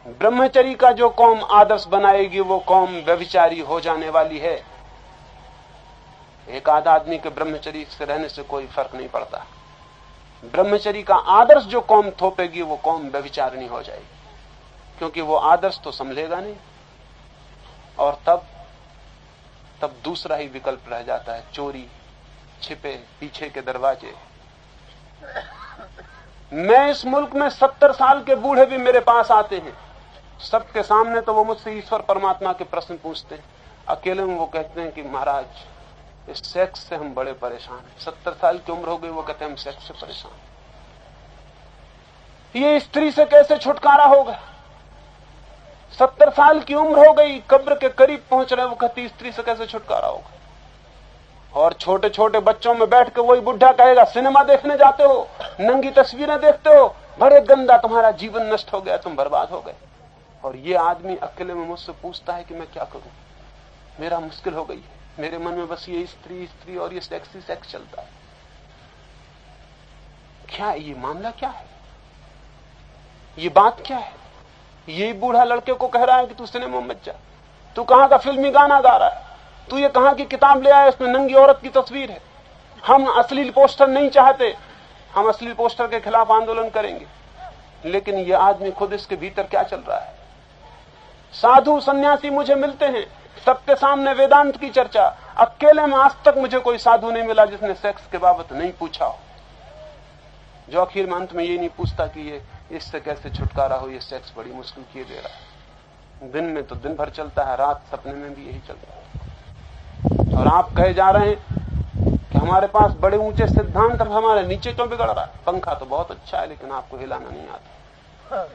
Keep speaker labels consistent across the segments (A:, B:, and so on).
A: ब्रह्मचरी का जो कौम आदर्श बनाएगी वो कौम व्यभिचारी हो जाने वाली है। एक आध आदमी के ब्रह्मचरी से रहने से कोई फर्क नहीं पड़ता। ब्रह्मचरी का आदर्श जो कौम थोपेगी वो कौम व्यभिचारिणी हो जाएगी, क्योंकि वो आदर्श तो संभलेगा नहीं। और तब दूसरा ही विकल्प रह जाता है, चोरी, छिपे पीछे के दरवाजे। मैं इस मुल्क में 70 साल के बूढ़े भी मेरे पास आते हैं, सबके सामने तो वो मुझसे ईश्वर परमात्मा के प्रश्न पूछते हैं, अकेले में वो कहते हैं कि महाराज इस सेक्स से हम बड़े परेशान हैं। 70 साल की उम्र हो गई, वो कहते हैं हम सेक्स से परेशान, ये स्त्री से कैसे छुटकारा होगा। 70 साल की उम्र हो गई, कब्र के करीब पहुंच रहे, वो कहती स्त्री से कैसे छुटकारा होगा। और छोटे छोटे बच्चों में बैठ के वही बुढ़ा कहेगा सिनेमा देखने जाते हो, नंगी तस्वीरें देखते हो, बड़े गंदा, तुम्हारा जीवन नष्ट हो गया, तुम बर्बाद हो गए। और ये आदमी अकेले में मुझसे पूछता है कि मैं क्या करूं, मेरा मुश्किल हो गई, मेरे मन में बस ये स्त्री स्त्री और ये सेक्सी सेक्स चलता है। क्या ये मामला क्या है, ये बात क्या है। ये बूढ़ा लड़के को कह रहा है कि तू सिनेमा मत जा, तू कहां का फिल्मी गाना गा रहा है, तू ये कहां की किताब ले आया, इसमें नंगी औरत की तस्वीर है। हम अश्लील पोस्टर नहीं चाहते, हम अश्लील पोस्टर के खिलाफ आंदोलन करेंगे। लेकिन ये आदमी खुद इसके भीतर क्या चल रहा है। साधु सन्यासी मुझे मिलते हैं, सबके सामने वेदांत की चर्चा, अकेले में आज तक मुझे कोई साधु नहीं मिला जिसने सेक्स के बाबत नहीं पूछा हो, जो आखिर में अंत में ये नहीं पूछता कि ये इससे कैसे छुटकारा हो, ये सेक्स बड़ी मुश्किल किए दे रहा है। दिन में तो दिन भर चलता है, रात सपने में भी यही चलता है। और आप कहे जा रहे हैं कि हमारे पास बड़े ऊंचे सिद्धांत, हमारे नीचे क्यों बिगड़ रहा है। पंखा तो बहुत अच्छा है, लेकिन आपको हिलाना नहीं आता।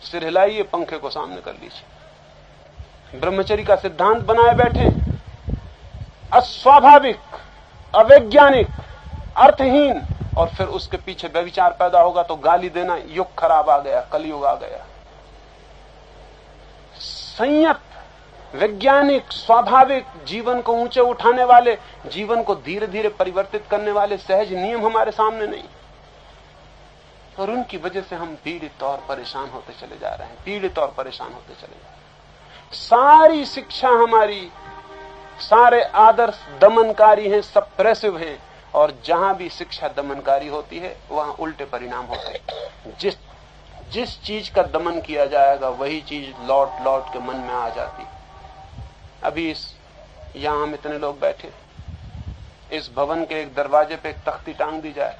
A: सिर हिलाइए, पंखे को सामने कर लीजिए। ब्रह्मचर्य का सिद्धांत बनाए बैठे, अस्वाभाविक, अवैज्ञानिक, अर्थहीन, और फिर उसके पीछे व्यभिचार पैदा होगा तो गाली देना, युग खराब आ गया, कलयुग आ गया। संयत, वैज्ञानिक, स्वाभाविक, जीवन को ऊंचे उठाने वाले, जीवन को धीरे धीरे परिवर्तित करने वाले सहज नियम हमारे सामने नहीं, और उनकी वजह से हम पीड़ित और परेशान होते चले जा रहे हैं, पीड़ित और परेशान होते चले जा रहे हैं। सारी शिक्षा हमारी, सारे आदर्श दमनकारी हैं, सप्रेसिव हैं, और जहां भी शिक्षा दमनकारी होती है वहां उल्टे परिणाम होते हैं। जिस चीज का दमन किया जाएगा वही चीज लौट लौट के मन में आ जाती। अभी यहां हम इतने लोग बैठे, इस भवन के एक दरवाजे पे एक तख्ती टांग दी जाए,